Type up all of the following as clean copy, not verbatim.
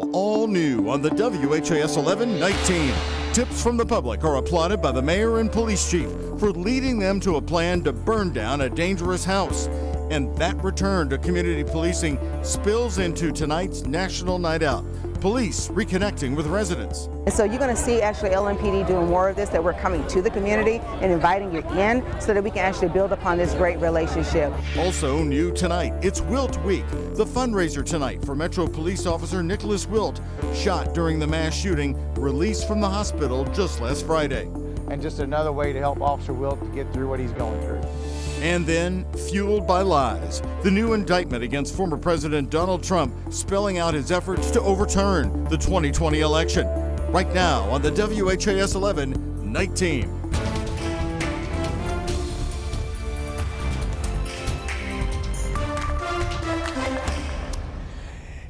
All new on the WHAS11 night team. Tips from the public are applauded by the mayor and police chief for leading them to a plan to burn down a dangerous house. And that return to community policing spills into tonight's National Night Out. Police reconnecting with residents. And so you're going to see actually LMPD doing more of this, that we're coming to the community and inviting you in so that we can actually build upon this great relationship. Also new tonight, it's Wilt Week. The fundraiser tonight for Metro Police Officer Nicholas Wilt, shot during the mass shooting, released from the hospital just last Friday. And just another way to help Officer Wilt to get through what he's going through. And then, fueled by lies, the new indictment against former President Donald Trump spelling out his efforts to overturn the 2020 election. Right now on the WHAS 11 Night Team.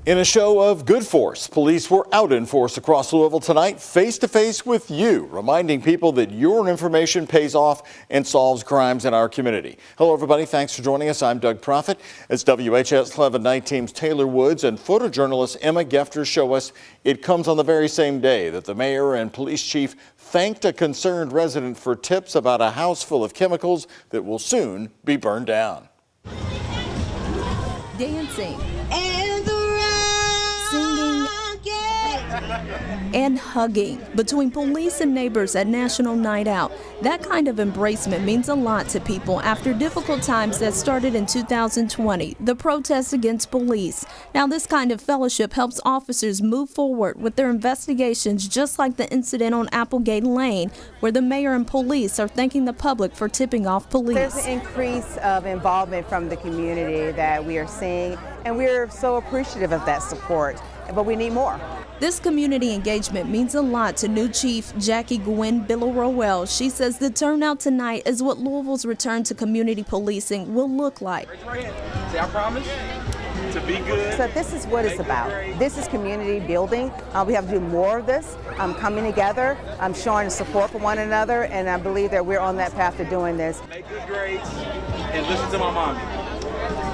In a show of good force, police were out in force across Louisville tonight, face-to-face with you, reminding people that your information pays off and solves crimes in our community. Hello, everybody. Thanks for joining us. I'm Doug Proffitt. As WHAS 11 Night Team's Taylor Woods and photojournalist Emma Gefter show us, it comes on the very same day that the mayor and police chief thanked a concerned resident for tips about a house full of chemicals that will soon be burned down. Dancing. And hugging between police and neighbors at National Night Out. That kind of embracement means a lot to people after difficult times that started in 2020, the protests against police. Now this kind of fellowship helps officers move forward with their investigations, just like the incident on Applegate Lane, where the mayor and police are thanking the public for tipping off police. There's an increase of involvement from the community that we are seeing, and we're so appreciative of that support, but we need more. This community engagement means a lot to new Chief Jackie Gwen Billow-Rowell. She says the turnout tonight is what Louisville's return to community policing will look like. Raise your hand. Say, I promise to be good. So this is what it's about. This is community building. We have to do more of this, coming together, showing support for one another, and I believe that we're on that path to doing this. Make good grades and listen to my mom.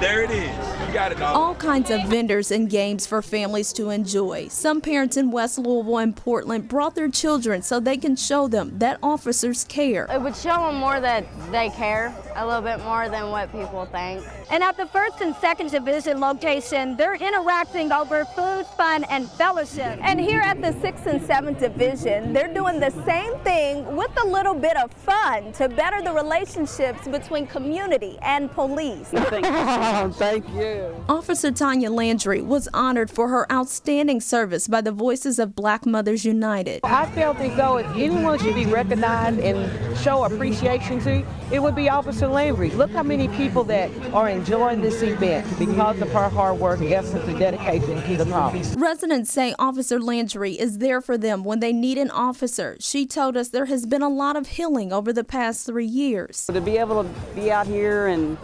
There it is. You got it, dog. All kinds of vendors and games for families to enjoy. Some parents in West Louisville and Portland brought their children so they can show them that officers care. It would show them more that they care a little bit more than what people think. And at the first and second division location, they're interacting over food, fun, and fellowship. And here at the 6th and 7th division, they're doing the same thing with a little bit of fun to better the relationships between community and police. Thank you. Officer Tanya Landry was honored for her outstanding service by the Voices of Black Mothers United. I felt as though if anyone should be recognized and show appreciation to, it would be Officer Landry. Look how many people that are enjoying this event because of her hard work, essence, and dedication to the cause. Residents say Officer Landry is there for them when they need an officer. She told us there has been a lot of healing over the past 3 years. To be able to be out here and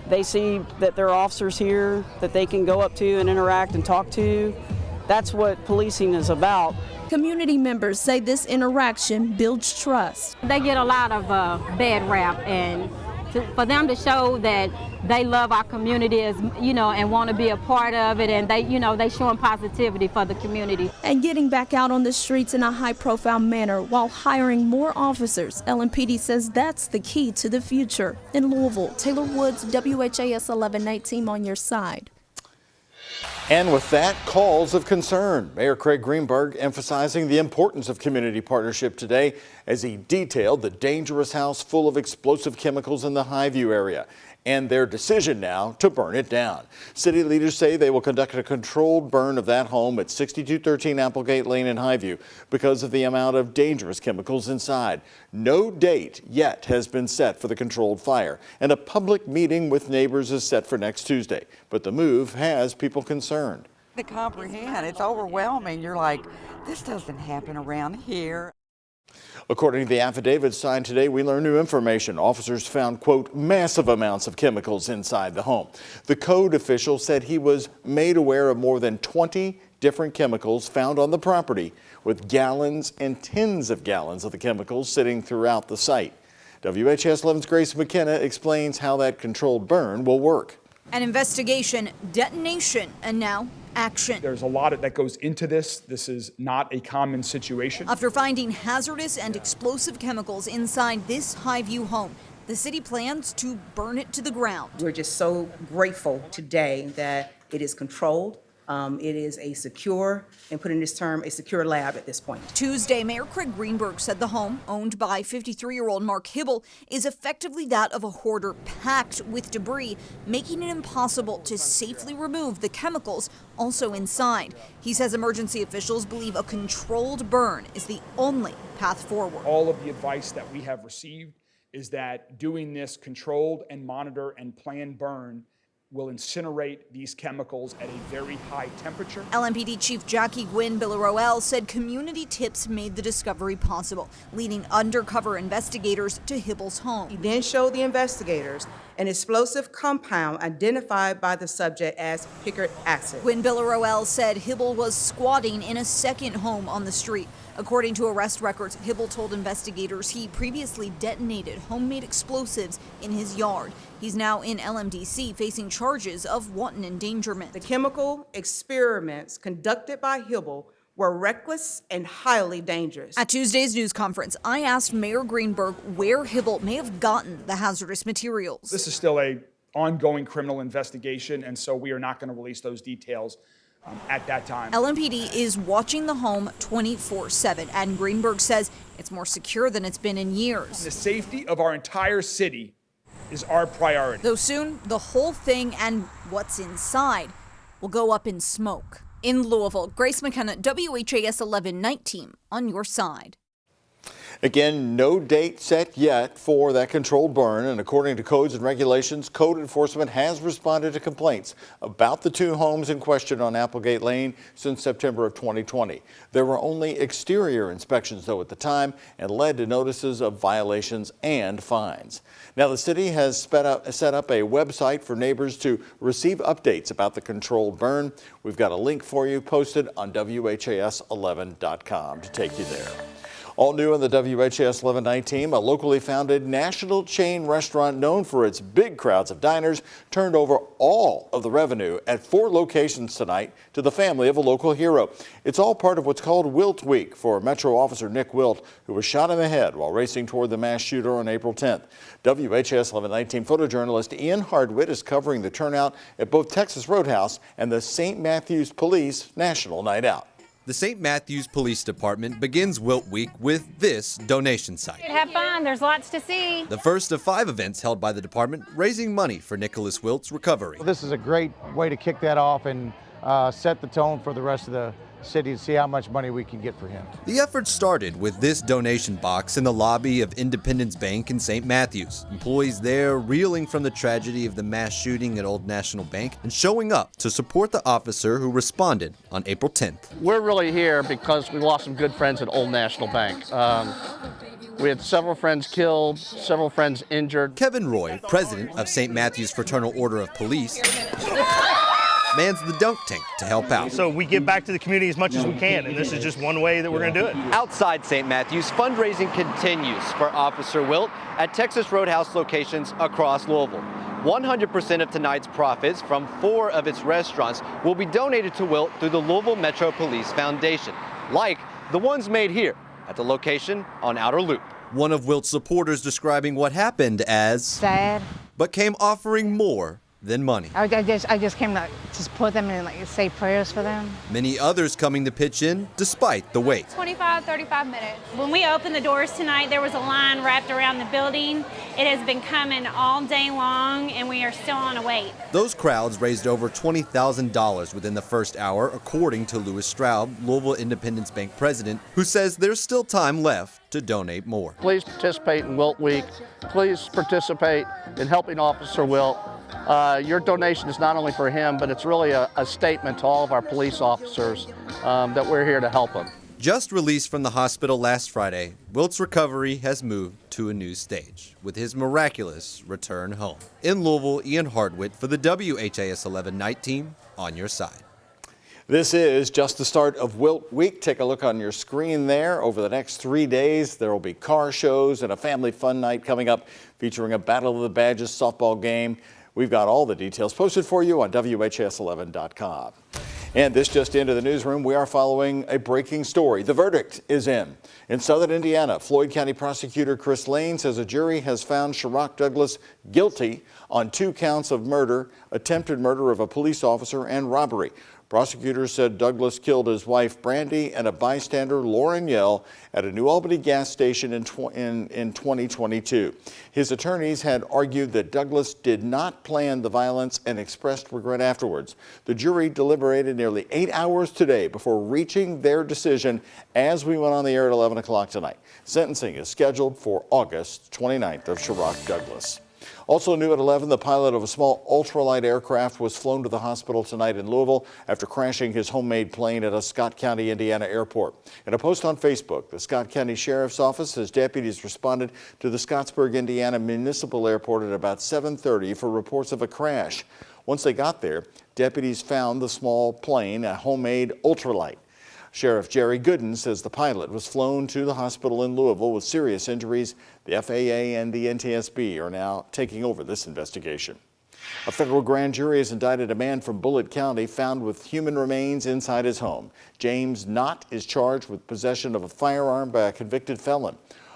they see that there are officers here that they can go up to and interact and talk to, that's what policing is about. Community members say this interaction builds trust. They get a lot of bad rap, and for them to show that they love our community, as and want to be a part of it, and they showing positivity for the community. And getting back out on the streets in a high-profile manner while hiring more officers. LMPD says that's the key to the future. In Louisville, Taylor Woods, WHAS 11 Night Team on your side. And with that, calls of concern. Mayor Craig Greenberg emphasizing the importance of community partnership today as he detailed the dangerous house full of explosive chemicals in the Highview area and their decision now to burn it down. City leaders say they will conduct a controlled burn of that home at 6213 Applegate Lane in Highview because of the amount of dangerous chemicals inside. No date yet has been set for the controlled fire, and a public meeting with neighbors is set for next Tuesday. But the move has people concerned. To comprehend, it's overwhelming. You're like, this doesn't happen around here. According to the affidavit signed today, we learned new information. Officers found, quote, massive amounts of chemicals inside the home. The code official said he was made aware of more than 20 different chemicals found on the property, with gallons and tens of gallons of the chemicals sitting throughout the site. WHAS 11's Grace McKenna explains how that controlled burn will work. An investigation, detonation, and now action. There's a lot that goes into this. This is not a common situation. After finding hazardous and explosive chemicals inside this Highview home, the city plans to burn it to the ground. We're just so grateful today that it is controlled. It is a secure, and put in this term, a secure lab at this point. Tuesday, Mayor Craig Greenberg said the home, owned by 53-year-old Mark Hibble, is effectively that of a hoarder packed with debris, making it impossible to safely remove the chemicals also inside. He says emergency officials believe a controlled burn is the only path forward. All of the advice that we have received is that doing this controlled and monitor and planned burn will incinerate these chemicals at a very high temperature. LMPD Chief Jackie Gwynn Billaroel said community tips made the discovery possible, leading undercover investigators to Hibble's home. He then showed the investigators an explosive compound identified by the subject as picric acid. Gwynn Billaroel said Hibble was squatting in a second home on the street. According to arrest records, Hibble told investigators he previously detonated homemade explosives in his yard. He's now in LMDC facing charges of wanton endangerment. The chemical experiments conducted by Hibble were reckless and highly dangerous. At Tuesday's news conference, I asked Mayor Greenberg where Hibble may have gotten the hazardous materials. This is still an ongoing criminal investigation, and so we are not going to release those details at that time. LMPD is watching the home 24/7, and Greenberg says it's more secure than it's been in years. The safety of our entire city is our priority. Though soon, the whole thing and what's inside will go up in smoke. In Louisville, Grace McKenna, WHAS 11 Night Team, on your side. Again, no date set yet for that controlled burn, and according to codes and regulations, code enforcement has responded to complaints about the two homes in question on Applegate Lane since September of 2020. There were only exterior inspections, though, at the time, and led to notices of violations and fines. Now, the city has set up a website for neighbors to receive updates about the controlled burn. We've got a link for you posted on WHAS11.com to take you there. All new on the WHAS 11 Night Team, a locally founded national chain restaurant known for its big crowds of diners turned over all of the revenue at 4 locations tonight to the family of a local hero. It's all part of what's called Wilt Week for Metro Officer Nick Wilt, who was shot in the head while racing toward the mass shooter on April 10th. WHAS 11 Night Team photojournalist Ian Hardwitt is covering the turnout at both Texas Roadhouse and the St. Matthews Police National Night Out. The St. Matthews Police Department begins Wilt Week with this donation site. Have fun, there's lots to see. The first of 5 events held by the department raising money for Nicholas Wilt's recovery. Well, this is a great way to kick that off and set the tone for the rest of the city to see how much money we can get for him. The effort started with this donation box in the lobby of Independence Bank in St. Matthews. Employees there reeling from the tragedy of the mass shooting at Old National Bank and showing up to support the officer who responded on April 10th. We're really here because we lost some good friends at Old National Bank. We had several friends killed, several friends injured. Kevin Roy, president of St. Matthews Fraternal Order of Police, mans the dunk tank to help out. So we give back to the community as much as we can, and this is just one way that we're going to do it. Outside St. Matthews, fundraising continues for Officer Wilt at Texas Roadhouse locations across Louisville. 100% of tonight's profits from 4 of its restaurants will be donated to Wilt through the Louisville Metro Police Foundation, like the ones made here at the location on Outer Loop. One of Wilt's supporters describing what happened as sad, but came offering more than money. I just came to just put them in, like, say prayers for them. Many others coming to pitch in despite the wait. 25, 35 minutes. When we opened the doors tonight, there was a line wrapped around the building. It has been coming all day long, and we are still on a wait. Those crowds raised over $20,000 within the first hour, according to Louis Straub, Louisville Independence Bank president, who says there's still time left to donate more. Please participate in Wilt Week. Please participate in helping Officer Wilt. Your donation is not only for him, but it's really a statement to all of our police officers that we're here to help them. Just released from the hospital last Friday, Wilt's recovery has moved to a new stage with his miraculous return home. In Louisville, Ian Hardwitt for the WHAS 11 Night Team, on your side. This is just the start of Wilt Week. Take a look on your screen there. Over the next 3 days, there will be car shows and a family fun night coming up featuring a Battle of the Badges softball game. We've got all the details posted for you on WHAS11.com. And this just into the newsroom, we are following a breaking story. The verdict is in. In southern Indiana, Floyd County prosecutor Chris Lane says a jury has found Sherrock Douglas guilty on 2 counts of murder, attempted murder of a police officer, and robbery. Prosecutors said Douglas killed his wife Brandy and a bystander, Lauren Yell, at a New Albany gas station in 2022. His attorneys had argued that Douglas did not plan the violence and expressed regret afterwards. The jury deliberated nearly 8 hours today before reaching their decision as we went on the air at 11 o'clock tonight. Sentencing is scheduled for August 29th of Sherrock Douglas. Also new at 11, the pilot of a small ultralight aircraft was flown to the hospital tonight in Louisville after crashing his homemade plane at a Scott County, Indiana airport. In a post on Facebook, the Scott County Sheriff's Office says deputies responded to the Scottsburg, Indiana Municipal Airport at about 7:30 for reports of a crash. Once they got there, deputies found the small plane, a homemade ultralight. Sheriff Jerry Gooden says the pilot was flown to the hospital in Louisville with serious injuries. The FAA and the NTSB are now taking over this investigation. A federal grand jury has indicted a man from Bullitt County found with human remains inside his home. James Knott is charged with possession of a firearm by a convicted felon.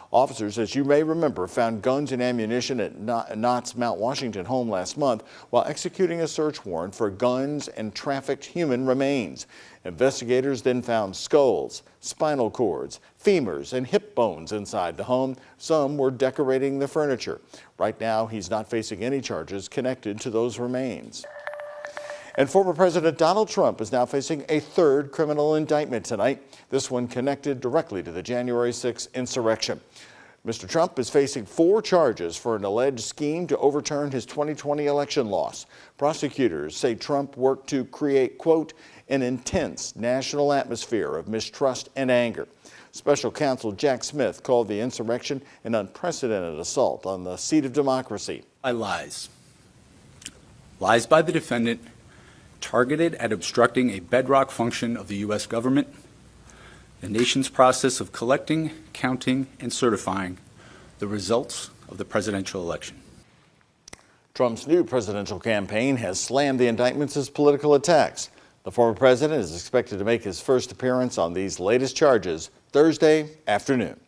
Officers, as you may remember, found guns and ammunition at Knott's Mount Washington home last month while executing a search warrant for guns and trafficked human remains. Investigators then found skulls, spinal cords, femurs, and hip bones inside the home. Some were decorating the furniture. Right now, he's not facing any charges connected to those remains. And former President Donald Trump is now facing a 3rd criminal indictment tonight, this one connected directly to the January 6th insurrection. Mr. Trump is facing 4 charges for an alleged scheme to overturn his 2020 election loss. Prosecutors say Trump worked to create, quote, an intense national atmosphere of mistrust and anger. Special counsel Jack Smith called the insurrection an unprecedented assault on the seat of democracy. By lies. Lies by the defendant targeted at obstructing a bedrock function of the U.S. government, the nation's process of collecting, counting, and certifying the results of the presidential election. Trump's new presidential campaign has slammed the indictments as political attacks. The former president is expected to make his first appearance on these latest charges Thursday afternoon.